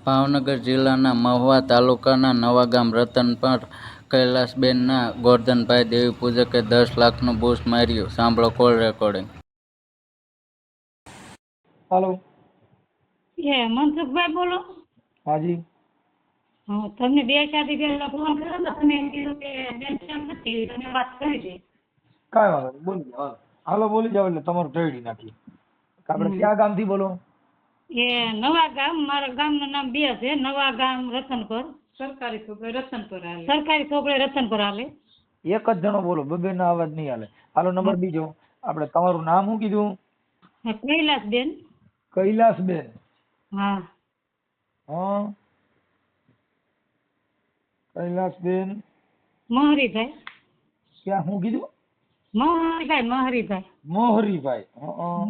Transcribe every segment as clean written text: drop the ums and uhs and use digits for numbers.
ભાવનગર જિલ્લાના મહુવા તાલુકાના નવાગામ રતનપર કૈલાસબેનના ગોરધનભાઈ દેવીપૂજકે 10 લાખનું બૂસ્ટ માર્યું. સાંભળો કોલ રેકોર્ડિંગ. હાલો. મનસુખભાઈ બોલો? હાજી. હા, તમને 2-4 દી પહેલા ફોન કર્યો તો તમે એમ કીધું કે બેન કેમ નથી, તમે વાત કરી હતી. કાંઈ વાંધો નહીં, બોલી જાઓ. હાલો બોલી જાઓ એટલે તમારું ઢળી નાખી. આપણે ક્યાં ગામથી બોલો? એ નવા ગામ, મારા ગામનું નામ 2 છે. નવા ગામ રતનપર, સરકારી ચોપડે રતનપર હાલે. સરકારી ચોપડે રતનપર હાલે. એક જ જણો બોલો, બબેના અવાજ નહીં હાલે. હાલો નંબર બીજો. આપણે તમારું નામ શું કીધું? કૈલાસબેન. કૈલાસબેન. હા. હા, કૈલાસબેન. મોહરીભાઈ. ક્યાં શું કીધું? મોહરીભાઈ. મોહરીભાઈ. હા,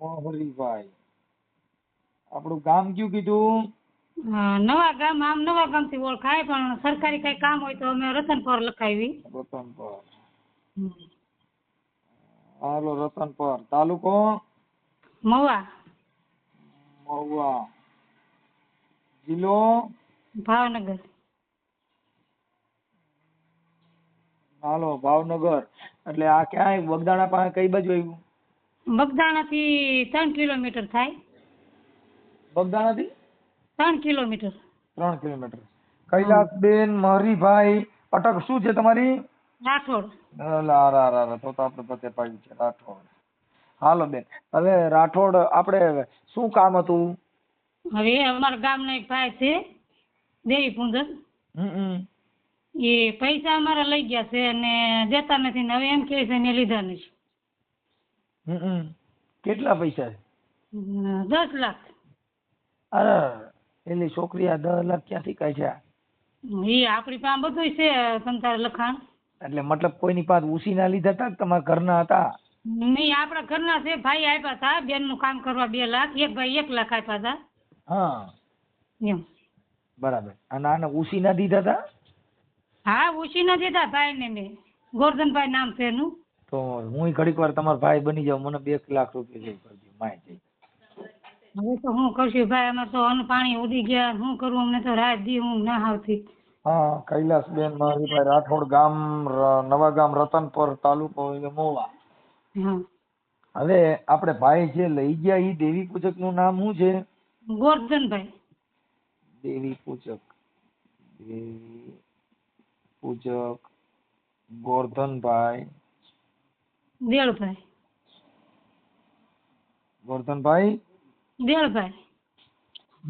મોહરીભાઈ. આપણું ગામ કયું કીધું? નવા ગામ. આમ નવા ગામ થી ઓળખાય, પણ સરકારી કઈ કામ હોય તો અમે રતનપર લખાવી. રતનપર. હાલો રતનપર. તાલુકો? મહુવા. મહુવા. જિલ્લો? ભાવનગર. હાલો ભાવનગર. એટલે આ ક્યાંય બગદાણા પાસે કઈ બાજુ આવ્યું? બગદાણા થી 3 કિલોમીટર થાય. બગદાણા થી 3 કિલોમીટર. 3 કિલોમીટર. કૈલાસબેન મહરીભાઈ. અટક શું છે તમારી? રાઠોડ. તો આપણે પતે પાડ્યું છે રાઠોડ. હાલો બેન, હવે રાઠોડ આપણે શું કામ હતું? હવે અમારા ગામના એક ભાઈ છે દેવી પૂંજક, એ પૈસા અમારા લઈ ગયા છે અને દેતા નથી ને હવે એમ કહે છે મેં લીધા નથી. કેટલા પૈસા છે? 10 લાખ. અરે એલી છોકરી આ 10 લાખ ક્યાંથી કાઢ્યા? એ આપણી પાસે બધું છે સંતાર લખાણ. એટલે મતલબ કોઈની પાસે ઉસીના લીધા હતા કે તમારા ઘરના હતા? નહીં, આપણા ઘરના છે. ભાઈ આપ્યા હતા બેન નું કામ કરવા 2 લાખ. એક ભાઈ 1 લાખ આપ્યા હતા. હા એમ. બરાબર. અને આને ઉસીના દીધા હતા? હા, ઉછીના દીધા ભાઈ ને મેં. ગોરધનભાઈ નામ છે એનું. તો હું ઘડીક વાર તમારો ભાઈ બની જાઉં, મને 2 લાખ રૂપિયા જઈ કરજો માય જઈ. હવે તો હું કરશું ભાઈ, અમે તો અન્ન પાણી ઉડી ગયા, શું કરવું? અમને તો રાત દી હું ના આવતી. હા, કૈલાસબેન મહરીભાઈ રાઠોડ, ગામ નવા ગામ રતનપર, તાલુકો મહુવા. હા. હવે આપણે ભાઈ જે લઈ ગયા એ દેવી પૂજક નું નામ શું છે? ગોરધનભાઈ. દેવી પૂજક. દેવી પૂજક ગોરધનભાઈ. દેળભાઈ. ગોરધનભાઈ દેળભાઈ.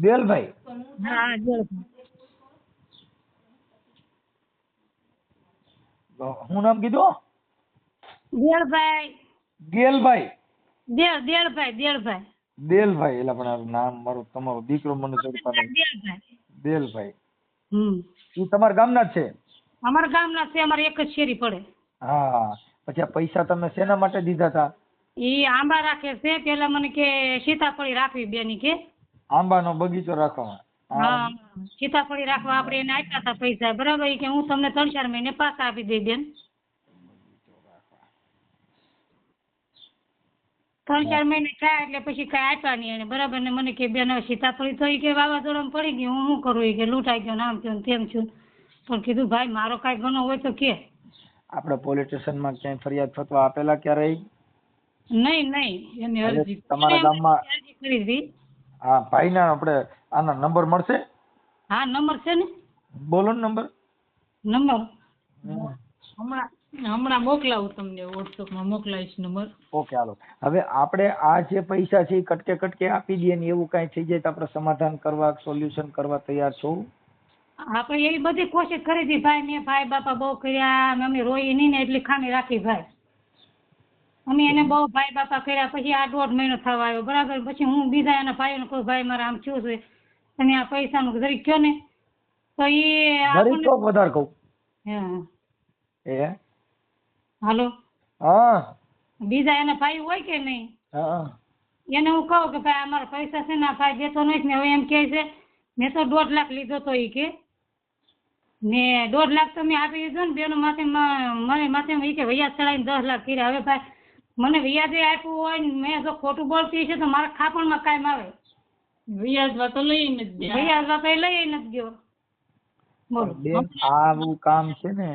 દેલભાઈ. હા, દેળભાઈ. શું નામ કીધું? દેળભાઈ. ગેલભાઈ. દેળભાઈ. દેળભાઈ. દેલભાઈ. એટલે પણ આ નામ મારું તમારો દીકરો મને ચડતા નહીં. દેળભાઈ. દેલભાઈ. એ તમારા ગામના જ છે? અમારા ગામના છે. અમારે એક જ શેરી પડે. હા. પછી આ પૈસા તમે શેના માટે દીધા હતા? એ આંબા રાખે છે. પેલા મને કે સીતાફળી રાખવી બેની કે આંબાનો બગીચો રાખવા. હા, સીતાફળી રાખવા આપણે એને આપ્યા હતા પૈસા. બરાબર. એ કે હું તમને 3-4 મહિને પાછા આપી દઈ બેન. 3-4 મહિને થયા એટલે પછી કઈ આપ્યા નહીં એને. બરાબર. ને મને કે બેન હવે સીતાફળી તો ઈ કે વાવાઝોડામાં પડી ગઈ, હું શું કરું? કે લૂંટાઈ ગયો, નામ થયું તેમ થયું. પણ કીધું ભાઈ મારો કાંઈ ગુનો હોય તો કે. આપણે પોલીસ સ્ટેશનમાં ક્યાંય ફરિયાદ થવા આપેલા ક્યારે? નહીં. એને અરજી તમારા ગામમાં કરી હતી. હા, ભાઈના આપણે આના નંબર મળશે? હા, નંબર છે ને. બોલો ને નંબર. હમણાં મોકલાવું તમને, વોટ્સઅપમાં મોકલાવીશ નંબર. ઓકે હાલો. હવે આપણે આ જે પૈસા છે એ કટકે આપી દઈએ ને એવું કાંઈ થઈ જાય તો આપણે સમાધાન કરવા, સોલ્યુશન કરવા તૈયાર છો? આપણે એવી બધી કોશિશ કરી હતી ભાઈ. મેં ભાઈ બાપા બહુ કર્યા, અમે રોઈ નહીં ને એટલી ખામી રાખી ભાઈ. અમે એને બહુ ભાઈ બાપા કર્યા. પછી આ 1.5 મહિનો થવા આવ્યો. બરાબર. પછી હું બીજા એના ભાઈઓને કહું ભાઈ મારે આમ થયું છે, તમે આ પૈસાનું જરીક કહો ને તો એ વધારે કહું. હા. હાલો. હા. બીજા એના ભાઈ હોય કે નહીં, એને હું કહું કે ભાઈ અમારા પૈસા છે ને આ ભાઈ દેતો નથી ને. હવે એમ કહે છે મેં તો 1.5 લાખ લીધો તો. એ કે ને 1.5 લાખ તો મેં આપી દીધો ને બેનો માથે. મને માથે એ કે વ્યાજ ચડાવીને 10 લાખ કર્યા. હવે ભાઈ મને વ્યાજે આપ્યું હોય ને મેં જો ખોટું બોલતી છે તો મારા ખાપણમાં કાયમ આવે. વ્યાજમાં તો લઈને જ દે. ભૈયા બાપા લઈ નથી ગયો બોલો. બેન આવું કામ છે ને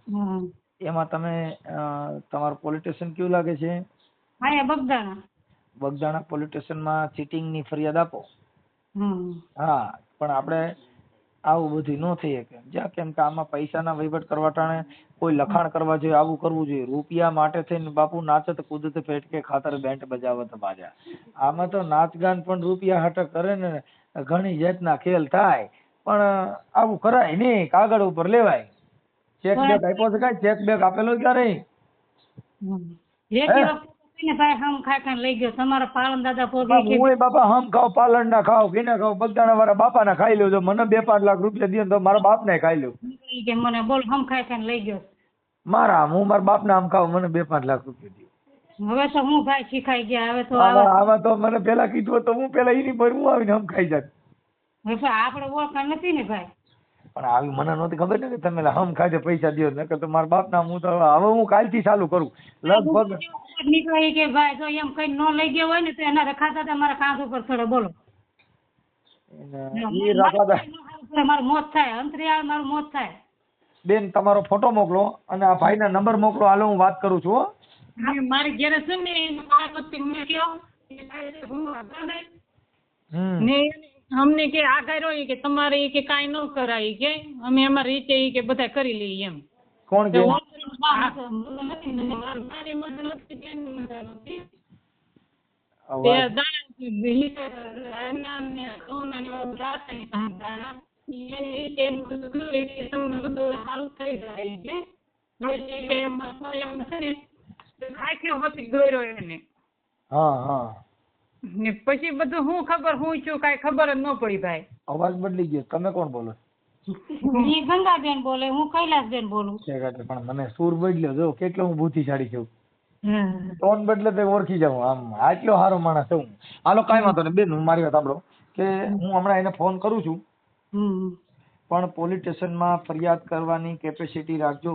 હમ. એમાં તમે તમારું પોલીસ સ્ટેશન કેવું લાગે છે? અહીંયા બગદાણા. બગદાણા પોલીસ સ્ટેશનમાં ચીટિંગ ની ફરિયાદ આપો. હમ. હા પણ આપણે આવું બધું ન થઈ શકે જ્યાં કેમ કે આમાં પૈસાના વહીવટ કરવા ટાણે કોઈ લખાણ કરવા જોઈએ, આવું કરવું જોઈએ. રૂપિયા માટે થઈને બાપુ નાચત કૂદત પેટ કે ખાતર બેન્ટ બજાવત બાજા. આમાં તો નાચગાન પણ રૂપિયા હાટક કરે ને ઘણી જાતના ખેલ થાય પણ આવું કરાય નહીં. કાગળ ઉપર લેવાય. ચેક બેક આપ્યો છે કાંઈ? ચેક બેક આપેલો ક્યારે? એક દિવસ ને ભાઈ હમ ખાઈ લઈ ગયો તમારા પાલન દાદા પોગી કે હું બાપા હમ ખાવ પાલન ના ખાવ કે ના ખાવ બગદાણા વાળા બાપા ના ખાઈ લેજો. મને 2-5 લાખ રૂપિયા દે તો મારા બાપ ને ખાઈ લઉં. કે મને બોલ હમ ખાઈ લઈ ગયો. હું મારા બાપ ના આમ ખાવ મને 2-5 લાખ રૂપિયા દે. હવે તો હું ભાઈ શીખાઈ ગયા. હવે તો આવા તો મને પેલા કીધું તો હું પેલા એની પર હું આવીને હમ ખાઈ જાત. હવે આપણે ઓળખાણ નથી ને ભાઈ. પણ આવી મને નહોતી ખબર ને કે તમે હમ ખાજે પૈસા દો નકર તો મારા બાપ ના હું તો હવે હું કાલથી ચાલુ કરું લગભગ નીકળે કે ભાઈ જો એમ કઈ ન લઈ ગયો હોય ને તો એના રખાતા તમારા કાંધ ઉપર ચડે બોલો. મારું મોત થાય અંતરિયાળ મારું મોત થાય. બેન તમારો ફોટો મોકલો અને આ ભાઈના નંબર મોકલો. હાલો હું વાત કરું છું. મારી ઘરે છે ને હમ ને અમને કે આ કર્યો કે તમારે કે કાંઈ ન કરાય કે અમે અમારી રીતે કે બધા કરી લઈએ એમ. કોણ કે? હા હા ને પછી બધું હું ખબર હું છું કાંઈ ખબર જ ન પડી ભાઈ. અવાજ બદલી ગયો. તમે કોણ બોલો? એ ગંગાબેન બોલે, હું કૈલાસબેન બોલું. પણ મને સૂર બદલ્યો જો કેટલો હું બુદ્ધિશાળી છું. ટોન બદલે તો ઓળખી જાઉં. આમ આટલો સારો માણસ છું. હાલો કાંઈ વાંધો નહીં બેન હું મારી વાત સાંભળો કે હું હમણાં એને ફોન કરું છું પણ પોલીસ સ્ટેશનમાં ફરિયાદ કરવાની કેપેસિટી રાખજો.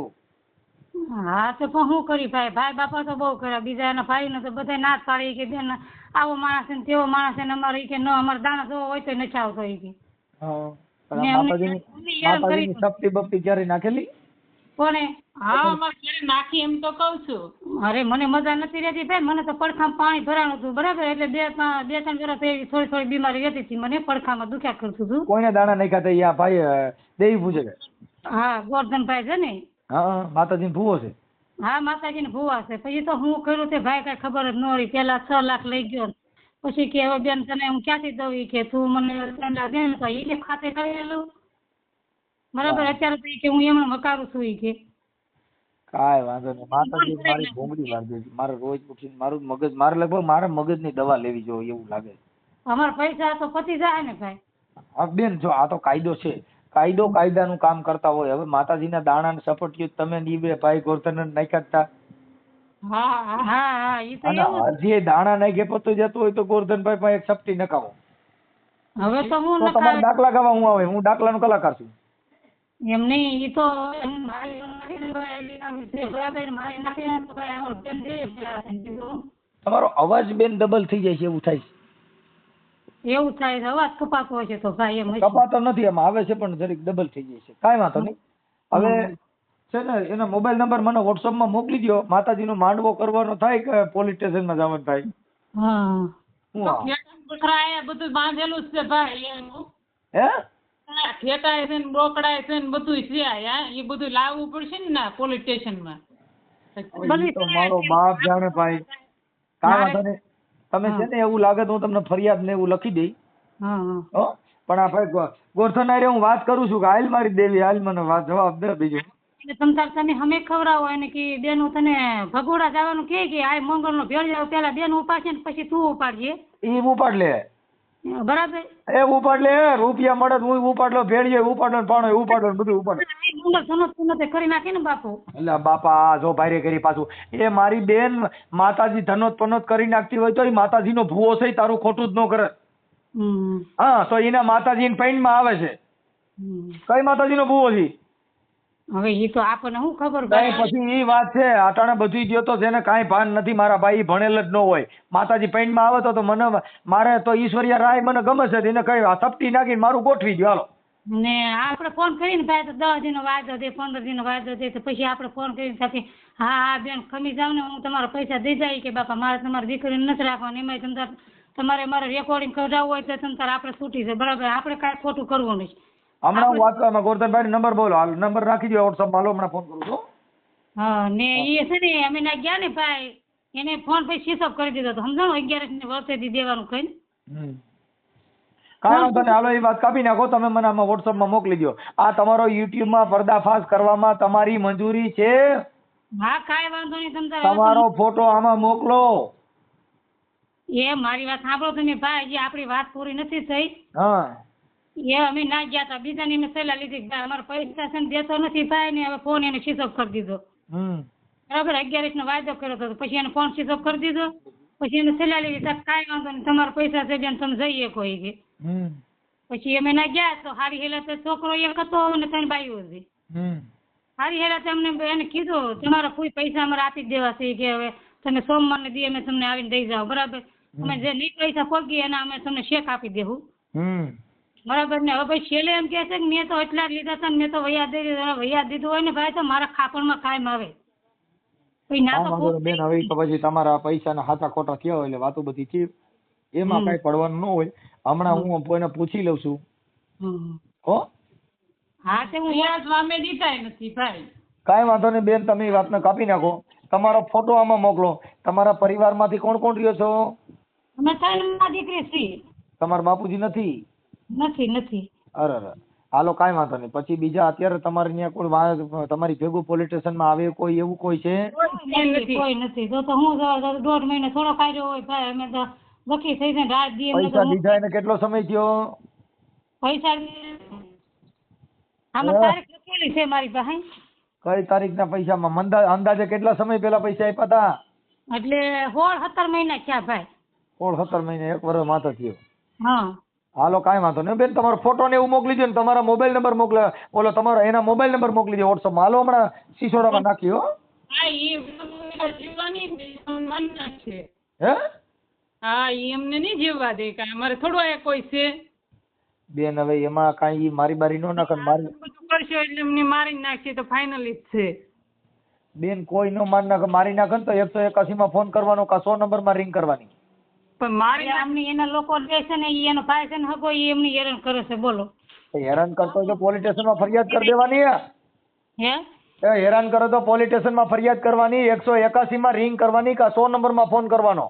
હા તો પણ શું કરી ભાઈ? ભાઈ બાપા તો બહુ કર્યા. બીજા એના ભાઈ ને તો બધા ના જ પાડી કે બેન આવો માણસ ને તેવો માણસ ને અમારે કે ન અમારે દાણા જોવો હોય તો નથી આવતો કે. માતાજીની સપ્તી બપ્તી ક્યારે નાખેલી? કોને? હા અમારે ઘરે નાખી એમ તો કઉ છું. અરે મને મજા નથી રહેતી ભાઈ. મને તો પડખામાં પાણી ભરાણું હતું બરાબર એટલે 2-3 વર્ષ થોડી થોડી બીમારી રહેતી હતી. મને પડખામાં દુખ્યા કરતું હતું. કોઈને દાણા નાખ્યા હતા? યા ભાઈ દેવી પૂજે છે? હા ગોરધનભાઈ છે ને. હા માતાજી ભૂવો છે. હા માતાજી ને ભૂવા છે. પછી તો હું કર્યું તે ભાઈ કઈ ખબર જ ન રહી. પેલા 6 લાખ લઈ ગયો પછી કે હવે બેન તને હું ક્યાંથી દઉં કે તું મને દે તો એ ખાતે કરેલું બરાબર. અત્યારે તો કે હું એમને મકારું છું કે કાંઈ વાંધો નહીં. માતાજી મારી ભૂંગળી વાળી દે. મારે રોજ ઉઠીને મારું મગજ મારે લગભગ મારે મગજની દવા લેવી જોઈએ એવું લાગે. અમારા પૈસા તો પતી જાય ને ભાઈ. હા બેન જો આ તો કાયદો છે. કાયદો કાયદાનું કામ કરતા હોય. હવે માતાજીના દાણા ને સપોર્ટ તમે નીબે ભાઈ ગોરધન નાખ્યા. હા હા હા ઈ તો અને એવું. જે દાણા નાખે પતો જતો હોય તો ગોરધનભાઈ પાસે એક સપટી નખાવો. હવે તો હું તો તમારે દાખલા ગાવા હું આવે. હું દાખલાનો કલાકાર છું. એમ નહીં ઈ તો તમારો અવાજ બેન ડબલ થઈ જાય છે એવું થાય છે. એવું થાય છે. અવાજ કપાતો હોય છે તો ભાઈ એમ કપાતો નથી એમ આવે છે પણ જરીક ડબલ થઈ જાય છે. કાંઈ વાંધો નહીં. હવે છે ને એનો મોબાઈલ નંબર મને WhatsApp માં મોકલી દો. માતાજીનો માંડવો કરવાનો થાય કે પોલીસ સ્ટેશનમાં જવાનું થાય? હા હું આ બધું બાંધેલું જ છે ભાઈ એનું. હે ઠેકાય છે ને બોકડાય છે ને બધું છે. એ બધું લાવવું પડશે ને ના પોલીસ સ્ટેશનમાં. ઈ તો મારો બાપ જાણે ભાઈ. કાંઈ વાંધો નહીં. તમે છે ને એવું લાગે તો હું તમને ફરિયાદ ને એવું લખી દઈ. હા પણ આ ભાઈ ગોરધન હારે હું વાત કરું છું કે હાલ મારી દેવી હાલ મને વાત જવાબ દે બીજું. તમે હમે ખવડાવો એને કે બેન હું તને ભગોડા જવાનું કે આ મંગળ નો ભેળ જાવ પેલા બેન ઉપાડશે ને પછી તું ઉપાડજે. ઈ ઉપાડ લે બરાબર. એ ઉપાડ લે. રૂપિયા મળે હું ઉપાડ લો. ભેળીએ ઉપાડ લો પાણો ઉપાડ લો બધું ઉપાડ. મંગળ ધનોત કરી નાખી ને બાપુ. એટલે બાપા જો ભાઈ કરી પાછું એ મારી બેન માતાજી ધનોત પનોત કરી નાખતી હોય તો એ માતાજીનો ભૂવો છે. તારું ખોટું જ ન કરે. હા તો એના માતાજી પૈણ માં આવે છે. કઈ માતાજીનો ભૂવો છે? હવે એ તો આપણને શું ખબર નહીં ભાઈ પછી ઈ વાત છે અટાણે બધું ગયો તો જેને કાંઈ ભાન નથી મારા ભાઈ ભણેલ જ ન હોય માતાજી પૈણમાં આવે તો મને મારે તો ઈશ્વરિયા રાય મને ગમે છે એને કઈ થપટી નાખીને મારું ગોઠવી દો હાલો. ને આપણે ફોન કરીને ભાઈ તો 10 દિનનો વાયદો દે 15 દિનનો વાયદો દે તો પછી આપણે ફોન કરીને સાથે હા હા બેન ખમી જાવ ને હું તમારા પૈસા દઈ જાય કે બાપા મારે તમારી દીકરીને નથી રાખવાની એમાંય તમારે મારે રેકોર્ડિંગ કરાવવું હોય તો તમારે આપણે છૂટી છે બરાબર આપણે કાંઈ ખોટું કરવું નહીં. હમણાં હું વાત કરું ગોરધનભાઈ નંબર બોલો હાલ નંબર રાખી દો વોટ્સઅપમાં હાલો હમણાં ફોન કરું છું. હા ને એ છે ને અમે ના ગયા ને ભાઈ એને ફોન પછી સ્વિચ ઓફ કરી દીધો તો સમજાણો 11 ને વર્ષેથી દેવાનું કઈ કાંઈ વાંધો નહીં હાલો એ વાત કાપી નાખો તમે મને આમાં વોટ્સઅપમાં મોકલી દો. આ તમારો યુટ્યુબમાં પર્દાફાશ કરવામાં તમારી મંજૂરી છે? હા કાંઈ વાંધો નહીં તમારો ફોટો આમાં મોકલો. એ મારી વાત સાંભળો તમે ભાઈ જે આપણી વાત પૂરી નથી થઈ. હા એ અમે ના ગયા હતા બીજાની મેં સલાહ લીધી ભાઈ અમારા પૈસા છે ને દેતો નથી ભાઈ ને હવે ફોન એને સ્વિચ ઓફ કરી દીધો બરાબર 11 નો વાયદો કર્યો હતો પછી એને ફોન સ્વિચ ઓફ કરી દીધો પછી એને સલાહ લીધી તો કાંઈ વાંધો નહીં તમારા પૈસા છે બેન તમે જઈએ કોઈ કે પછી અમે ના ગયા તો હારી હેલા તો છોકરો એક હતો અને 3 બાઈઓ હતી. હારી હેલા તો અમને એને કીધું તમારા કોઈ પૈસા અમારે આપી જ દેવા છે કે હવે તમે સોમવારને દી અમે તમને આવીને દઈ જાઓ બરાબર અમે જે નહીં પૈસા પગી એના અમે તમને ચેક આપી દેવું બરાબર ને હવે ભાઈ છેલ્લે એમ કહે છે કે મેં તો એટલા જ લીધા હતા ને મેં તો વૈયા દીધું હોય ને ભાઈ તો મારા ખાપણમાં કાયમ આવે પછી ના તો બેન હવે તો પછી તમારા પૈસાના હાથા ખોટા થયા હોય એટલે વાતો બધી છે એમાં કઈ પડવાનું ન હોય. હમણાં હું કોઈને પૂછી લઉં છું. હો હા તે હું વ્યાજ અમે દીધા નથી ભાઈ. કાંઈ વાંધો નહીં બેન તમે એ વાતને કાપી નાખો. તમારો ફોટો આમાં મોકલો. તમારા પરિવારમાંથી કોણ કોણ રહ્યો છો? અમે 3 દીકરી છીએ. તમારા બાપુજી નથી? નથી. અરે હાલો કાંઈ વાંધો નહીં. પછી બીજા અત્યારે તમારે ત્યાં કોઈ તમારી ભેગું પોલીસ સ્ટેશનમાં આવે કોઈ એવું કોઈ છે? કોઈ નથી. તો હું 1.5 મહિને થોડો કાઢ્યો હોય ભાઈ અમે તો લખી થઈ જાય રાત દી પૈસા દીધા એને કેટલો સમય થયો? પૈસા આમાં તારીખ લખેલી છે મારી પાસે. કઈ તારીખના પૈસામાં અંદાજે કેટલા સમય પહેલા પૈસા આપ્યા હતા? એટલે 16-17 મહિના થયા ભાઈ. 16-17 મહિના 1 વર્ષ માથે થયો. હા હાલો કાંઈ વાંધો નહીં બેન તમારો ફોટો ને એવું મોકલી દો ને તમારા મોબાઈલ નંબર મોકલે ઓલો તમારો એના મોબાઈલ નંબર મોકલી દો વોટ્સઅપમાં. હાલો હમણાં સિસોડામાં નાખી હો. હા એ જીવવાની માનના છે. હે હા એ અમને નહીં જીવવા દે કાંઈ અમારે થોડું આ કોઈ છે બેન હવે એમાં કાંઈ મારી બારી નો નાખે મારી બધું કરશો એટલે અમને મારી નાખશે તો ફાઇનલી જ છે. બેન કોઈ નો મારી નાખે મારી નાખે ને તો 181 માં ફોન કરવાનો કા 100 નંબરમાં રિંગ કરવાની. પણ મારી અમને એના લોકો જે છે ને ઈ એનો ભાઈ છે ને હગો ઈ એમની હેરાન કરે છે બોલો. હેરાન કરતો હોય તો પોલીસ સ્ટેશનમાં ફરિયાદ કરી દેવાની. હે હેરાન કરો તો પોલીસ સ્ટેશનમાં ફરિયાદ કરવાની 181 માં રિંગ કરવાની કા 100 નંબરમાં ફોન કરવાનો.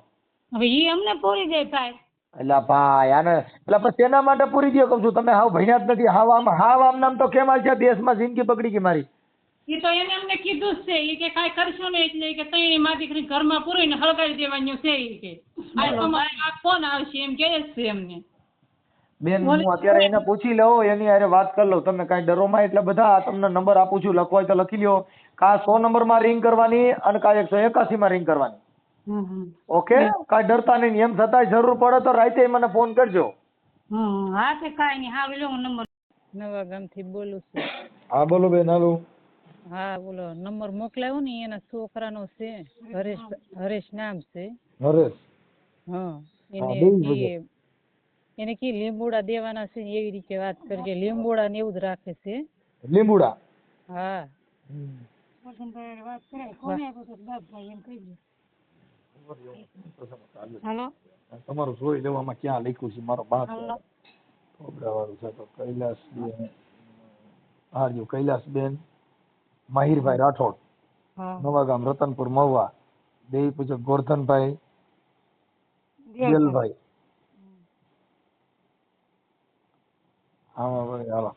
હવે ઈ અમને પૂરી જાય ભાઈ. એટલે ભાઈ આને એટલે પછી તેના માટે પૂરી દો કહું છું. તમે હાવ ભણ્યા જ નથી. હાવ આમ નામ તો કેમ હાલ છે દેશમાં જિંદગી બગડી ગઈ મારી. એ તો એને અમને કીધું જ છે એ કે કાંઈ કરશો ને એટલે કે તઈ મારી દીકરી ઘરમાં પૂરીને હળગાવી દેવાનું છે એ કે આ તમારે આ ફોન આવશે એમ કહે છે અમને. બેન હું અત્યારે એને પૂછી લઉં એની હારે વાત કરી લઉં. તમે કાંઈ ડરોમાં એટલે બધા તમને નંબર આપું છું લખવા હોય તો લખી લ્યો. કા 100 નંબરમાં રિંગ કરવાની અને કા 181 માં રિંગ કરવાની. ઓકે કાંઈ ડરતા નહીં. એમ છતાંય જરૂર પડે તો રાતે મને ફોન કરજો. હા તે કાંઈ નહીં. હા લો નંબર નવા ગામથી બોલું છું. હા બોલો બેન. હાલો હા બોલો નંબર મોકલાવ્યો ને એના છોકરાનો છે હરેશ નામ છે. હરેશ હા એને કી લીંબોડા દેવાના છે એવી રીતે વાત કરજે. લીંબોડા ને એવું જ રાખે છે. લીંબુડા? હા વાત કરે કોને આપ્યો તો બાપભાઈ એમ કહી દે. હાલો તમારું જોઈ લેવામાં ક્યાં લખ્યું છે મારો બાપ વાળું છે તો કૈલાસબેન. હા જો કૈલાસબેન માહિરભાઈ રાઠોડ નવાગામ રતનપુર મહુવા દેવી પૂજક ગોરધનભાઈ દિલભાઈ. હા ભાઈ હાલો.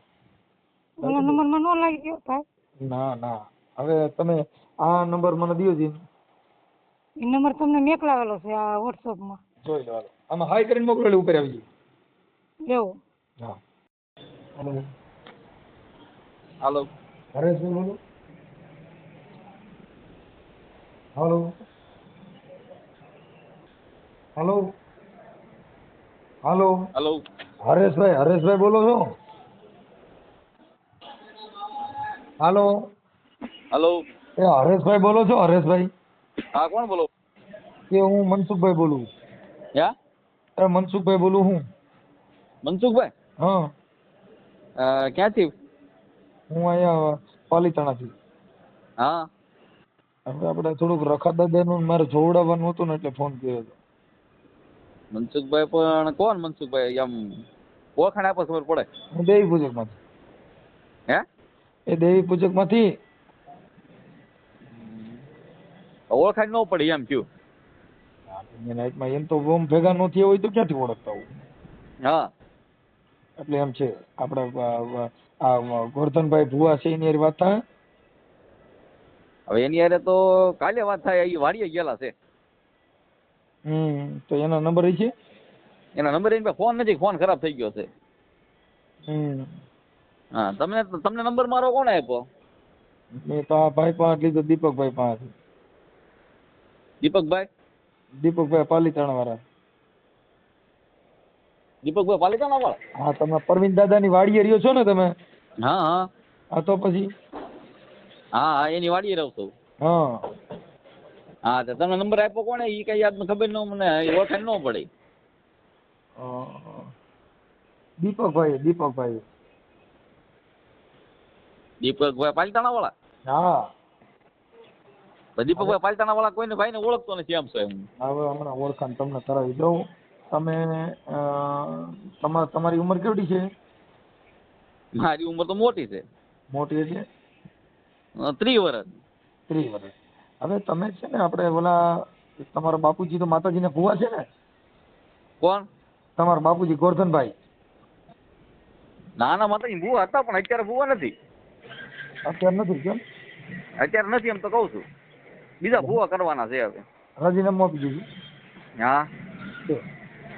નંબર માં નો લાગી ગયો ભાઈ? ના હવે તમે આ નંબર મને દિયો જી. એ નંબર તમને મોકલાવેલો છે આ WhatsApp માં. જોઈ લો. આમાં હાઈ કરીને મોકલેલું ઉપર આવી ગયું. એવું? હા. હાલો હાલો હરેશભાઈ બોલો. હાલો હાલો હાલો હરેશભાઈ બોલો છો? હાલો, હલો. એ હરેશભાઈ બોલો છો? હરેશભાઈ, હા, કોણ બોલો? કે હું મનસુખભાઈ બોલું. યા એ મનસુખભાઈ બોલું હું. મનસુખભાઈ? હા, ક્યાંથી? હું અહીંયા પાલીતાણાથી. હા. હવે આપણે થોડુંક રખા દાદાનું મારે જોવડાવવાનું હતું ને એટલે ફોન કર્યો હતો. મનસુખભાઈ પણ કોણ મનસુખભાઈ? આમ ઓળખાણ આપો ખબર પડે. હું દેવી પૂજકમાંથી. હે? એ દેવી પૂજકમાંથી. ઓળખાણ ન પડી એમ કયું. નાઇટમાં એમ તો ઓમ ભેગા ન થયા હોય તો ક્યાંથી ઓળખતા હોય? હા. એટલે એમ છે આપણે આ ગોરધનભાઈ ભુવા છે એની હારે વાત થાય. હવે એની હારે તો કાલે વાત થાય, એ વાડીએ ગયેલા છે. તો એના નંબર છે? એના નંબર એની પાસે ફોન નથી, ફોન ખરાબ થઈ ગયો છે. હા, તમને નંબર મારો કોણે આપ્યો? મેં તો આ ભાઈ પાસે લીધો, દીપકભાઈ પાસે. દીપકભાઈ? દીપકભાઈ પાલીતાણા વાળા. દીપકભાઈ પાલિતાણા વાળા? હા, તમે પરવીન દાદાની વાડીએ રહ્યો છો ને તમે? હા હા. હા તો પછી? હા હા, એની વાડીએ રહું છું. હા. હા, તો તમને નંબર આપ્યો કોણે? એ કઈ યાદ ખબર ન, મને ઓળખાણ ન પડી. દીપકભાઈ. દીપકભાઈ પાલિતાણા વાળા? હા. દીપકભાઈ પાલિતાણા વાળા કોઈને ભાઈને ઓળખતો નથી એમ છે. હવે હમણાં ઓળખાણ તમને કરાવી દઉં. તમે તમારી ઉંમર કેવડી છે? મારી ઉંમર તો મોટી છે. મોટી એટલે? 30 વર્ષ. 30 વર્ષ. હવે તમે છે ને આપણે ઓલા તમારા બાપુજી તો માતાજીના ભુવા છે ને? કોણ? તમારા બાપુજી ગોરધનભાઈ. નાના માતાજી ભૂવા હતા, પણ અત્યારે ભૂવા નથી. અત્યારે નથી કેમ? અત્યારે નથી એમ તો કહું છું. બીજા ભૂવા કરવાના છે હવે. રાજીનામું આપી દીધું? હા.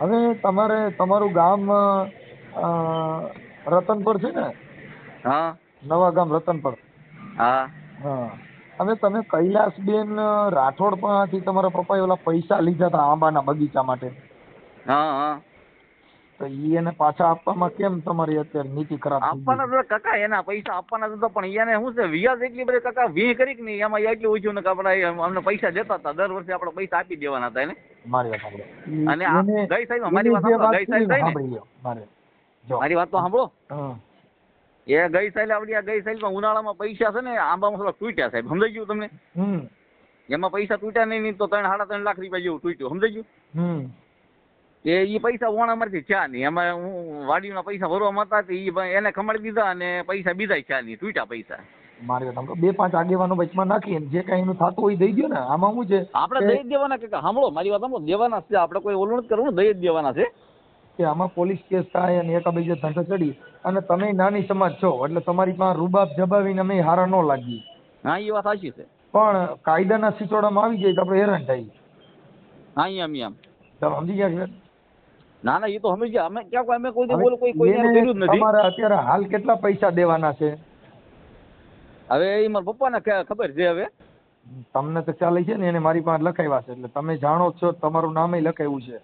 હવે તમારું ગામ રતનપર છે ને? હા. નવા ગામ રતનપર. હા. હા. હવે તમે કૈલાસબેન રાઠોડ પાસેથી તમારા પપ્પાએ ઓલા પૈસા લીધા હતા આંબાના બગીચા માટે. હા હા. તો ઈ એને પાછા આપવામાં કેમ તમારી અત્યારે નીતિ ખરાબ થઈ ગઈ? આપવાના તો કાકા એના પૈસા આપવાના હતા, પણ એને શું છે વ્યાજ એટલી બધી કાકા વી કરી કે નહીં, એમાં એટલું ઓછું ને કે આપણે અમને પૈસા દેતા હતા, દર વર્ષે આપણે પૈસા આપી દેવાના હતા એને. મારી વાત સાંભળો. અને ગઈ સાઈડ મારી વાત સાંભળો, ગઈ સાઈડ થઈ ને મારી વાત તો સાંભળો. એ ગઈ સાઈડ આપડી આ ગઈ સાઈડમાં ઉનાળામાં પૈસા છે ને આંબામાં થોડા તૂટ્યા સાહેબ, સમજાઈ ગયું તમને? એમાં પૈસા તૂટ્યા નહીં તો 3-3.5 લાખ રૂપિયા જેવું તૂટ્યું, સમજાઈ ગયું? એ પૈસા ઓણામાંથી ચા નહીં, એમાં હું વાડીના પૈસા ભરવા હતા એને ખમાડી દીધા અને પૈસા બીજા ચા નહીં, તૂટ્યા પૈસા. મારી વાત સાંભળો, 2-5 આગેવાનો વચમાં નાખી જે કઈ એનું થતું હોય દઈ દો ને. આમાં શું છે આપણે દઈ જ દેવાના કે સાંભળો મારી વાત સાંભળો, દેવાના છે આપણે, કોઈ ઓલું નથી કરવું, દઈ જ દેવાના છે. કે આમાં પોલીસ કેસ થાય અને એકાબીજા ધંધો ચડી, અને તમે નાની સમાજ છો એટલે તમારી પાસે રૂબાબ જબાવીને અમે હારા ન લાગી. હા, એ વાત સાચી છે. પણ કાયદાના સિચોડામાં આવી જાય તો આપણે હેરાન થઈ. હા, એમ તમે સમજી ગયા છે? ના ના, એ તો સમજી ગયા. અમે ક્યાં અમે કોઈ બોલો કોઈ કર્યું જ નથી. તમારે અત્યારે હાલ કેટલા પૈસા દેવાના છે? હવે એ મારા પપ્પાને ખબર છે. હવે તમને તો ખ્યાલ છે ને, એને મારી પાસે લખાવ્યા છે એટલે તમે જાણો છો, તમારું નામે લખાવ્યું છે.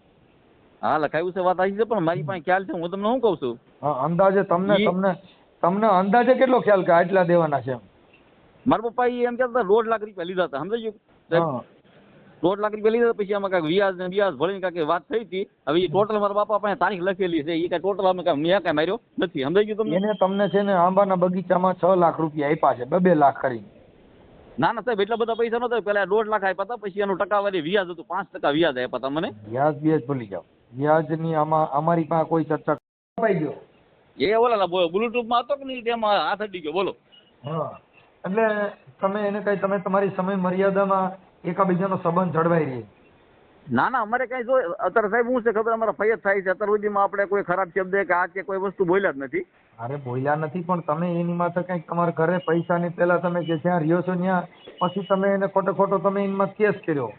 હા, લખાયું છે, વાત સાચી છે, પણ મારી પાસે ખ્યાલ છે, હું તમને શું કહું છું. હા, અંદાજે તમને અંદાજે કેટલો ખ્યાલ કે આટલા દેવાના છે? મારા પપ્પા એમ કહેતા 1.5 લાખ રૂપિયા લીધા હતા, સમજાઈ ગયું? 1.5 લાખ રૂપિયા લીધા, પછી આમાં કાંઈક વ્યાજ ભરીને કાંઈક વાત થઈ હતી. હવે એ ટોટલ મારા બાપા પાસે તારીખ લખેલી છે, એ કાંઈ ટોટલ અમે મેં કાંઈ માર્યો નથી, સમજાઈ ગયું તમને? એને તમને છે ને આંબાના બગીચામાં 6 લાખ રૂપિયા આપ્યા છે, 2 લાખ કરી. ના ના સાહેબ, એટલા બધા પૈસા નતા. પેલા 1.5 લાખ આપ્યા હતા, પછી એનું ટકાવારી વ્યાજ હતું, 5% વ્યાજ આપ્યા હતા મને. વ્યાજ ભૂલી જાઓ, વ્યાજની અમારી પાસે કોઈ ચર્ચા અપાઈ ગયો. એ ઓલા બ્લુટૂથમાં હતો કે નહીં, તેમાં હાથ અડી ગયો. બોલો. હા, એટલે તમે એને કઈ તમે તમારી સમય મર્યાદામાં એકાબીજાનો સંબંધ જળવાઈ રહે. ના ના, અમારે કઈ જો અત્યારે સાહેબ શું છે ખબર, અમારા ફરિયાદ થાય છે અત્યાર સુધીમાં આપણે કોઈ ખરાબ શબ્દ કે આ કે કોઈ વસ્તુ બોલ્યા જ નથી. અરે બોલ્યા નથી, પણ તમે એની માથે કઈક તમારા ઘરે પૈસાની પેલા તમે જે જ્યાં રહ્યો છો ત્યાં પછી તમે એને ખોટો તમે એની માથે કેસ કર્યો.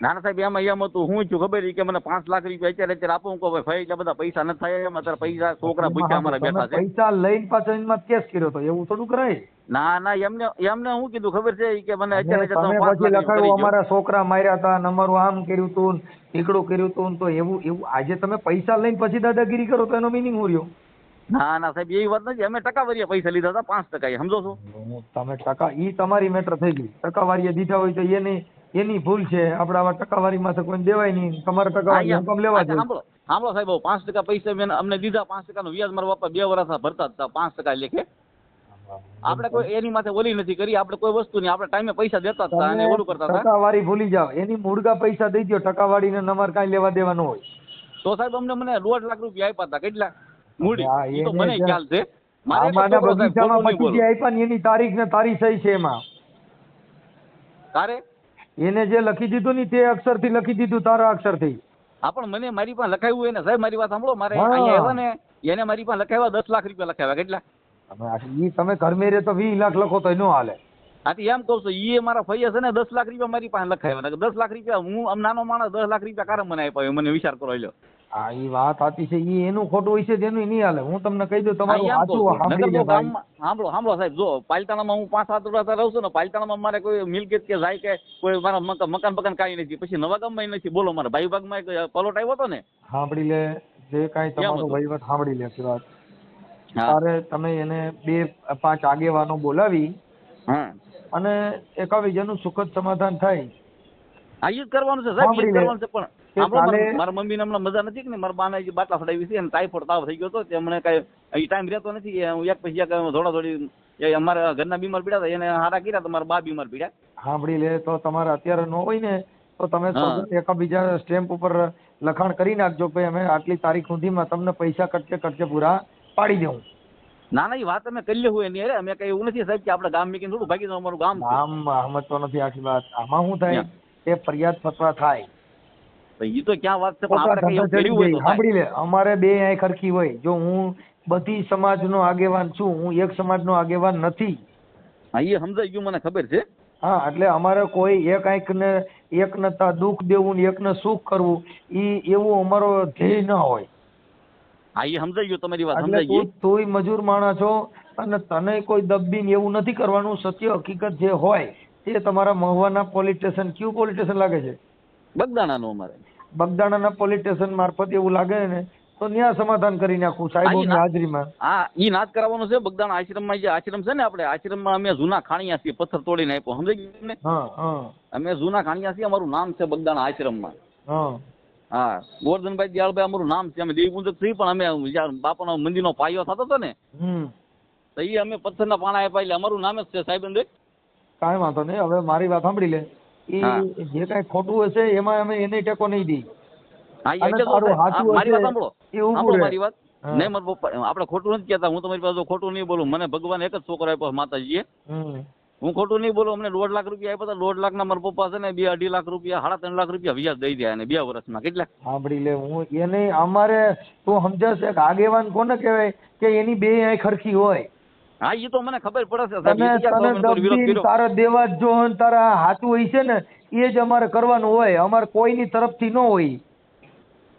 ના ના સાહેબ, એમાં એમ હતું, હું છું ખબર કે મને 5 લાખ રૂપિયા અત્યારે આપો. હું કહું ભાઈ એટલા બધા પૈસા નથી થાય એમ, અત્યારે પૈસા છોકરા ભૂખ્યા અમારા બેઠા છે. પૈસા લઈને પાછો એની માથે કેસ કર્યો તો એવું થોડું કરાય? ના ના, એમને હું કીધું ખબર છે કે મને તમે પછી લખાયું અમારા છોકરા માર્યા હતા, અમારું આમ કર્યું તું, ટીકડું કર્યું તું, તો એવું આજે તમે પૈસા લઈને પછી દાદાગીરી કરો તો એનો મિનિંગ હું રહ્યો? ના ના સાહેબ એવી વાત નથી, અમે ટકાવારીએ પૈસા લીધા હતા 5%, સમજો છો? તમે ટકા ઈ તમારી મેટર થઈ ગઈ. ટકાવારીએ દીધા હોય તો એની ભૂલ છે. આપણે આવા ટકાવારીમાં તો કોઈ દેવાય નહીં. તમારે ટકાવારી હુકમ લેવા અચ્છા, જોઈએ. સાંભળો સાહેબ, 5% પૈસા મેં અમને દીધા, 5%નું વ્યાજ મારા પપ્પા 2 વર્ષ ભરતા હતા 5% લેખે. આપણે કોઈ એની માથે ઓલી નથી કરી, આપણે કોઈ વસ્તુ નહીં, આપણે ટાઈમે પૈસા દેતા હતા અને ઓલું કરતા હતા. ટકાવારી ભૂલી જાઓ, એની મૂળગા પૈસા દઈ દો. ટકાવારીને નમાર કાંઈ લેવા દેવા ન હોય. તો સાહેબ મને 1.5 લાખ રૂપિયા આપ્યા હતા. કેટલા મૂડી? હા, ઈ તો એને મને જે- ખ્યાલ છે. મારે એક આમાંના છોકરો સાહેબ, બગીચામાં ખોટું નહીં પછી જે બોલો. આપ્યા ને એની તારીખ ને તારી સહી છે એમાં. તારે એને જે લખી દીધું ને તે અક્ષરથી લખી દીધું, તારા અક્ષરથી. હા, પણ મને મારી પાસે લખાવ્યું હોય ને સાહેબ, મારી વાત સાંભળો, મારે હા. અહીંયા આવ્યા ને એને મારી પાસે લખાવ્યા 10 લાખ રૂપિયા લખાવ્યા. કેટલા? તમે ઘરમે રહે તો 20 લાખ લખો તો ન હાલે. આથી એમ કહું છું, ઈ મારા ફૈયા છે ને 10 લાખ રૂપિયા મારી પાસે લખાવ્યા. 10 લાખ રૂપિયા હું આમ નાનો માણસ 10 લાખ રૂપિયા કારમ મને આપ્યા, મને વિચાર કરો લ્યો. હા, ઈ વાત સાચી છે. ઈ એનું ખોટું હોય છે તેનું નહીં હાલે. હું તમને કહી દઉં, તમારું હા, એમ કહું સાચું છું. નકર સાંભળી જો લે ભાઈ. ગામમાં સાંભળો સાહેબ, જો પાલિતાણામાં હું 5-7 વર્ષ રહું છું ને, પાલિતાણામાં મારે કોઈ મિલકત કે જાય કે કોઈ મારા મકાન બકાન કાંઈ નથી. પછી નવા ગામમાં નથી. બોલો, મારા ભાઈ બાગમાં એક પલોટ આવ્યો હતો ને. સાંભળી લે, જે કાંઈ તમારું હતું? વહીવટ સાંભળી લે વાત. હા તારે તમે એને 2-5 આગેવાનો બોલાવી હા અને એકાબીજાનું સુખદ સમાધાન થાય. હા, ઈ જ કરવાનું છે સાહેબ, ઈ જ કરવાનું છે. પણ કે સાંભળો, કાલે- મારા મમ્મીને હમણાં મજા નથી કે ને, મારા બાને જે બાટલા ફડાવી છે અને ટાઈફોઈડ તાવ થઈ ગયો હતો. તેમને કાંઈ ટાઈમ રહેતો નથી. હું એક પછી એક દોડી અમારા ઘરના બીમાર પીડ્યા હતા, એને હારા કર્યા તો મારા બા બીમાર પીડ્યા. સાંભળી લે, તો તમારે અત્યારે ન હોય ને તો તમે હા. એકાબીજા સ્ટેમ્પ ઉપર લખાણ કરી નાખજો કે અમે આટલી તારીખ સુધીમાં તમને પૈસા કટકે પૂરા પાડી દઉં. ના ના, એ વાત અમે કરી લેવું એની. અરે અમે કઈ એવું નથી સાહેબ કે આપણે ગામ મેકીને થોડું ભાગી જવું. અમારું ગામ છે. આમ સમજતો નથી આખી વાત. આમાં શું થાય Yeah. એ ફરિયાદ ફતવા થાય. તો ઈ તો ક્યાં વાત છે, પણ આપણે કઈ એવું કર્યું હોય તો થાય. સાંભળી લે, અમારે બે આંખ ખરખી હોય. જો હું બધી સમાજનો આગેવાન છું, હું એક સમાજનો આગેવાન નથી. હા, એ સમજાઈ ગયું, મને ખબર છે. હા, એટલે અમારે કોઈ એક આંખને એકને દુઃખ દેવું ને એકને સુખ કરવું એવું અમારો ધ્યેય ન હોય. હા, એ સમજાઈ ગયું, તમારી વાત એટલે સમજાઈ ગઈ. તુંય મજૂર માણસ છો અને તને કોઈ દબીને એવું નથી કરવાનું. સત્ય હકીકત જે હોય તે તમારા મહુવાના પોલીસ સ્ટેશન, કયું પોલીસ સ્ટેશન લાગે છે? બગદાણાનું અમારે. બગદાણાના પોલીસ સ્ટેશન મારફત એવું લાગે ને તો ત્યાં સમાધાન કરી નાખું સાહેબોની હાજરીમાં. હા, ઈ નાચ કરાવવાનું છે. બગદાણા આશ્રમમાં જે આશ્રમ છે ને, આપણે આશ્રમમાં અમે જૂના ખાણિયા છીએ, પથ્થર તોડીને આપ્યો. સમજાઈ ગયું તમને? હા હા અમે જૂના ખાણિયા છીએ, અમારું નામ છે બગદાણા આશ્રમમાં. હા હા, ગોરધનભાઈ દયાળભાઈ અમારું નામ છે. અમે દેવી પૂજક છીએ, પણ અમે જ્યાં બાપાનો મંદિરનો પાયો થતો હતો ને, તો એ અમે પથ્થરના પાણા આપ્યા. એટલે અમારું નામ જ છે સાહેબ અંદર. કાંઈ વાંધો નહીં. હવે મારી વાત સાંભળી લે. હા. એ જે કાંઈ ખોટું હશે એમાં અમે એને ટેકો નહીં દઈ. હા, અને એટલે તારું તો હાચું મારી વાત હશે સાંભળો. એ ઊભું સાંભળો રહે. મારી વાત. હા. નહીં, મારા પપ્પા આપણે ખોટું નથી કહેતા. હું તમારી પાસે ખોટું નહીં બોલું. મને ભગવાન એક જ છોકરો આપ્યો માતાજીએ. હું ખોટું નહીં બોલું. અમને 1.5 લાખ રૂપિયા આપ્યા હતા. 1.5 લાખના મારા પપ્પા છે ને 2-2.5 લાખ રૂપિયા, 3.5 લાખ રૂપિયા વ્યાજ દઈ દે અને 2 વર્ષમાં. કેટલા? સાંભળી લે, હું એને અમારે તું સમજાશે કે આગેવાન કોને કહેવાય કે એની બે આંખ ખરખી હોય. હા, એ તો મને ખબર પડે છે સાહેબ. તને એ ક્યાં તને તમે કોઈ વિરોધ દબીને કર્યો? તારા દેવા જ જો અને તારા હાચું હોય છે ને એ જ અમારે કરવાનું હોય. અમારે કોઈની તરફથી ન હોય.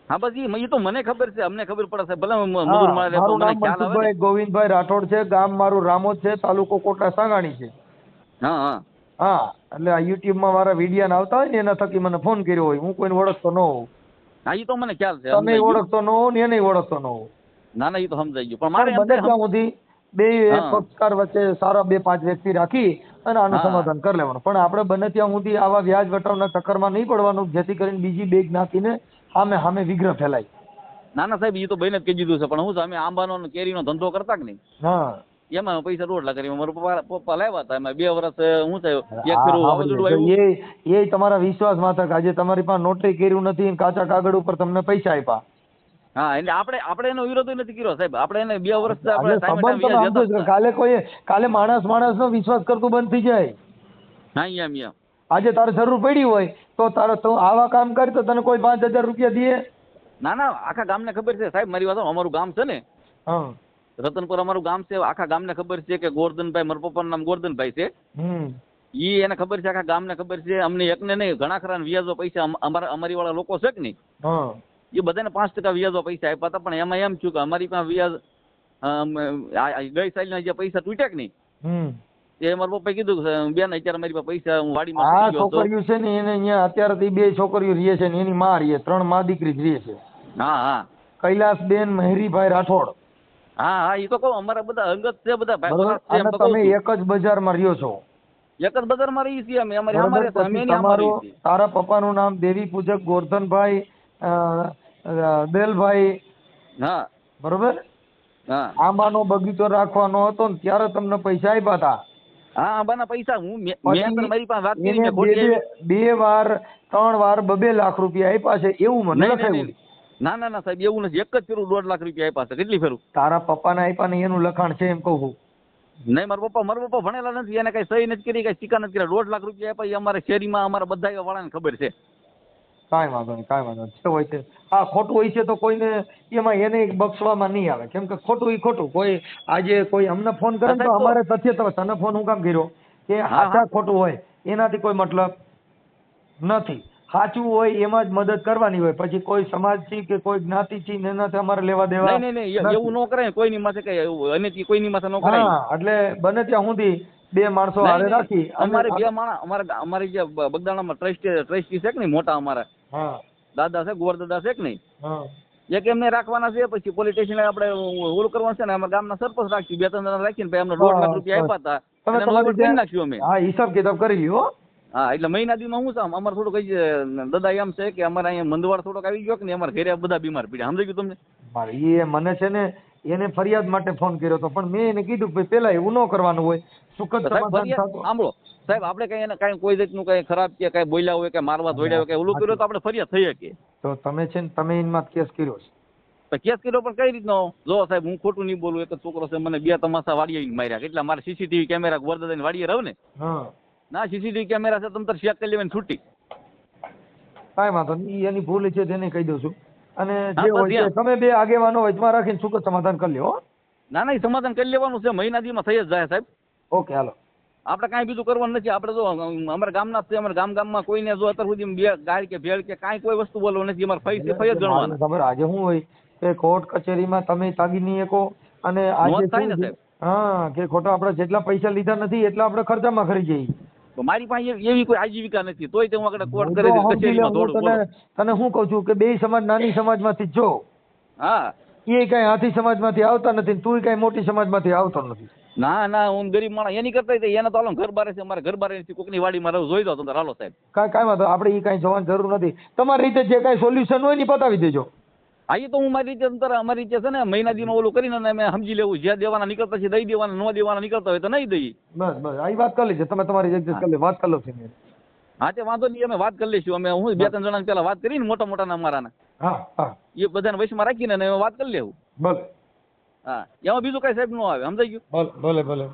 હા, બસ એ તો મને ખબર છે. અમને ખબર પડે છે. ભલે હા, મજૂર મળે તો મારું મને નામ ખ્યાલ આવે ને. મનસુખભાઈ ગોવિંદભાઈ રાઠોડ છે. ગામ મારું રામોદ છે. તાલુકો કોટડા સાંગાણી છે. હા હા હા, એટલે આ યુટ્યુબમાં મારા વિડીયો આવતા હોય ને એના થકી મને ફોન કર્યો હોય. હું કોઈને ઓળખતો ન હોઉં. હા, એ તો મને ખ્યાલ છે. તમે સમજાઈ ગયું. ઓળખતો ન હોવ ને એને ઓળખતો ન હોવ. ના ના, એ તો સમજાઈ ગયું. પણ મારે એમ બને છે, ત્યાં સુધી બે હા. પક્ષકાર વચ્ચે સારા 2-5 વ્યક્તિ રાખી અને આનું હા. સમાધાન કરી લેવાનું. પણ આપણે બને ત્યાં સુધી આવા વ્યાજ વટાવના ચક્કરમાં નહીં પડવાનું, જેથી કરીને બીજી બેગ નાખીને સામે વિગ્રહ ફેલાય. ના ના સાહેબ, એ તો બહેને જ કહી દીધું છે. પણ હું અમે આંબાનો અને કેરીનો ધંધો કરતા કે નહીં, હા, એમાં પૈસા રોટલા કરી મારા પપ્પા લાવ્યા હતા. એમાં 2 વર્ષ હું થયું, એક હા, ફેરું હા, વાવાઝોડું આવ્યું. એ તમારા વિશ્વાસ માથક. આજે તમારી પાસે નોટરી કર્યું નથી અને કાચા કાગળ ઉપર તમને પૈસા આપ્યા. હા, એટલે આપણે એનો વિરોધ નથી કર્યો સાહેબ. આપણે એને 2 વર્ષ એટલે આપણે ટાઈમે સંબંધ ટાઈમ તમે સમજો વ્યાજ છો. દેતા. કાલે માણસનો વિશ્વાસ કરતું બંધ થઈ જાય. હા, એમ આજે તારે જરૂર પડી હોય તો તું આવા કામ કર તો તને કોઈ 5,000 રૂપિયા દે. ના ના, આખા ગામને ખબર છે સાહેબ. મારી વાત સાંભળો. અમારું ગામ છે ને હા. રતનપુર, અમારું ગામ છે. આખા ગામને ખબર છે કે ગોરધનભાઈ, મારા પપ્પાનું નામ ગોરધનભાઈ છે. ઈ એને ખબર છે, આખા ગામને ખબર છે. અમને એકને નહીં, ઘણા ખરા વ્યાજો પૈસા અમારી વાળા લોકો છે કે નહીં, હા. એ બધાને 5% વ્યાજો પૈસા આપ્યા હતા. પણ એમાં એમ થયું કે અમારી પાસે વ્યાજ ગઈ સાલના જે પૈસા તૂટ્યા કે નહીં, એ મારા પપ્પાએ કીધું કે બેન અત્યારે મારી પાસે પૈસા, હું વાડીમાં આ તૂટી ગયો હતો. છોકરીઓ છે ને એને અહીંયા અત્યારે 2 છોકરીઓ રહે છે ને એની માં રહે, 3 માં દીકરી જ રહે છે. હા હા કૈલાસબેન મહેરીભાઈ રાઠોડ. હા હા એ તો કહું અમારા બધા અંગત છે બધા ભાઈ બરોબર? વરાસ છે એમ અને તો કહું તમે છું. એક જ બજારમાં રહ્યો છો, એક જ બજારમાં રહીએ છીએ અમે અમારી બરોબર? અમારે અમે પછી એની અમારે તમારું છીએ. તારા પપ્પાનું નામ દેવી પૂજક ગોરધનભાઈ દેલભાઈ, હા બરોબર? હા આંબાનો બગીચો રાખવાનો હતો ને ત્યારે તમને પૈસા આપ્યા હતા. હા આંબાના પૈસા મેં પછી મારી પાસે વાત કરી એને મેં ખોટી આવી. બે વાર 3 વાર 2 લાખ રૂપિયા આપ્યા છે એવું મને નહીં નહીં લખાયું. નહીં ના ના ના સાહેબ એવું નથી. એક જ ફેરું 1.5 લાખ રૂપિયા આપ્યા છે. કેટલી ફેરું? તારા પપ્પાને આપ્યા ને એનું લખાણ છે એમ કહું છું. નહીં મારા પપ્પા ભણેલા નથી. એને કઈ સહી નથી કરી, કઈ સિક્કા નથી કર્યા. 1.5 લાખ રૂપિયા આપ્યા એ અમારે શેરીમાં અમારા બધા વાળાને ખબર છે. કાંઈ વાંધો નહીં, કાંઈ વાંધો નહીં. જે હોય છે આ ખોટું હોય છે તો કોઈને એમાં એને બક્ષવામાં નહીં આવે, કેમ કે ખોટું ઈ ખોટું. કોઈ આજે કોઈ અમને ફોન કરે ને તો અમારે તથ્ય તને ફોન હું કામ કર્યો કે સાચા ખોટું હોય એનાથી કોઈ મતલબ નથી. સાચું હોય એમાં જ મદદ કરવાની હોય. પછી કોઈ સમાજથી કે કોઈ જ્ઞાતિથી ને એનાથી અમારે લેવા દેવા નહીં નહીં નહીં એવું ન કરાય કોઈની માથે કઈ અને કોઈની માથે ન કરાય. હા, એટલે બને ત્યાં સુધી 2 માણસો હારે રાખી અમારે 2 માણસ અમારી જે બગદાણામાં ટ્રસ્ટી છે કે નહીં મોટા અમારા હા દાદા છે ગોરદાદા છે કે નહીં હા એક એમને રાખવાના છે. પછી પોલીસ સ્ટેશન આપણે ઓલું કરવાનું છે ને અમારા ગામના સરપંચ રાખી 2-3 જણા રાખીને પછી અમને 1.5 લાખ રૂપિયા આપ્યા હતા. તમે અને તમારી કરી નાખ્યું અમે. હા હિસાબ કિતાબ કરી લ્યો. હા એટલે મહિના દીમાં હું છે અમારે થોડું કઈ દાદા એમ છે કે અમારે અહીંયા મંદવાડ થોડોક આવી ગયો કે ને અમારે ઘરે બધા બીમાર પડ્યા. સમજાઈ ગયું તમને? મારે એ મને છે ને એને ફરિયાદ માટે ફોન કર્યો હતો પણ મેં એને કીધું કે પેલા એવું ન કરવાનું હોય. સુખદ સમાધાન થતું. સાંભળો સાહેબ આપણે કઈ એને કઈ કોઈ જાતનું કઈ ખરાબ કે કઈ બોલ્યા હોય કે મારવા ધોડ્યા હોય કે ઓલું કર્યું તો આપણે ફરિયાદ થઈ શકીએ. તો તમે છે ને તમે એમાં કેસ કર્યો છે. તો કેસ કર્યો પણ કઈ રીતનો? જો સાહેબ હું ખોટું નહીં બોલું. એક જ છોકરો છે મને 2 તમાશા વાડીએ માર્યા. કેટલા મારે સીસીટીવી કેમેરા ગોરદાદાની વાડીએ રહું ને હા ના સીસીટીવી કેમેરા છે તમે ચેક કરી લેવાની છૂટી. કાંઈ વાંધો નહીં, એની ભૂલ છે તેને કહી દઉં છું. અને હા, જે બસ હોય છે એમ. તમે 2 આગેવાનો વચમાં રાખીને સુખદ સમાધાન કરી લ્યો. ના ના એ સમાધાન કરી લેવાનું છે. મહિના દીમાં થઈ જ જાય સાહેબ. ઓકે હાલો. આપણે કાંઈ બીજું કરવાનું નથી. આપણે જો અમારા ગામના જ છે. અમારા ગામમાં કોઈને જો અત્યાર સુધી બે ગાય કે ભેળ કે કાંઈ કોઈ વસ્તુ બોલવું નથી. અમારે ફઈ જ ગણવાના. ખબર આજે શું હોય કે કોર્ટ કચેરીમાં તમે તાગી નહીં શકો અને આજે નોંધ થાય ને શું છે? સાહેબ. હા કે ખોટા આપણે જેટલા પૈસા લીધા નથી એટલા આપણે ખર્ચામાં ખરી જઈએ. તો મારી પાસે એવી કોઈ આજીવિકા નથી. તોય તે હું આગળ કોર્ટ હું કરે તો સમજી કચેરીમાં લે, હું દોડું બોલો. તને શું કહું છું કે 2 સમાજ નાની સમાજમાંથી જ જો. હા એ કઈ હાથી સમાજમાંથી આવતા નથી ને તું કઈ મોટી સમાજમાંથી આવતો નથી. ના ના હું ગરીબ માણસ એની કરતા એને તો હાલો ઘર બારે છે. મારે ઘર બારે નથી. કોકની વાડીમાં રહું જોઈ દો તો હાલો સાહેબ. કાંઈ વાંધો આપણે એ કાંઈ જોવાની જરૂર નથી. તમારી રીતે જે કાંઈ સોલ્યુશન હોય ને ઈ પતાવી દેજો. હા એ તો હું મારી રીતે અંતર અમારી રીતે છે ને મહિના દીમાં ઓલું કરીને અમે સમજી લેવું. જે દેવાના નીકળતા છે દઈ દેવાના, ન દેવાના નીકળતા હોય તો નહીં દઈએ. બસ બસ આ વાત કરી લેજો. તમે તમારી એડજસ્ટ કરી લે. વાત કરી લો છે હા તે વાંધો નહીં. અમે વાત કરી લઈશું. અમે હું 2-3 જણા પેલા વાત કરીને મોટા મોટા અમારાના હા હા એ બધાને વશમાં રાખીને અમે વાત કરી લેવું. ભલે હા એમાં બીજું કઈ સાહેબ ન આવે. સમજાઈ ગયું? ભલે ભલે ભલે.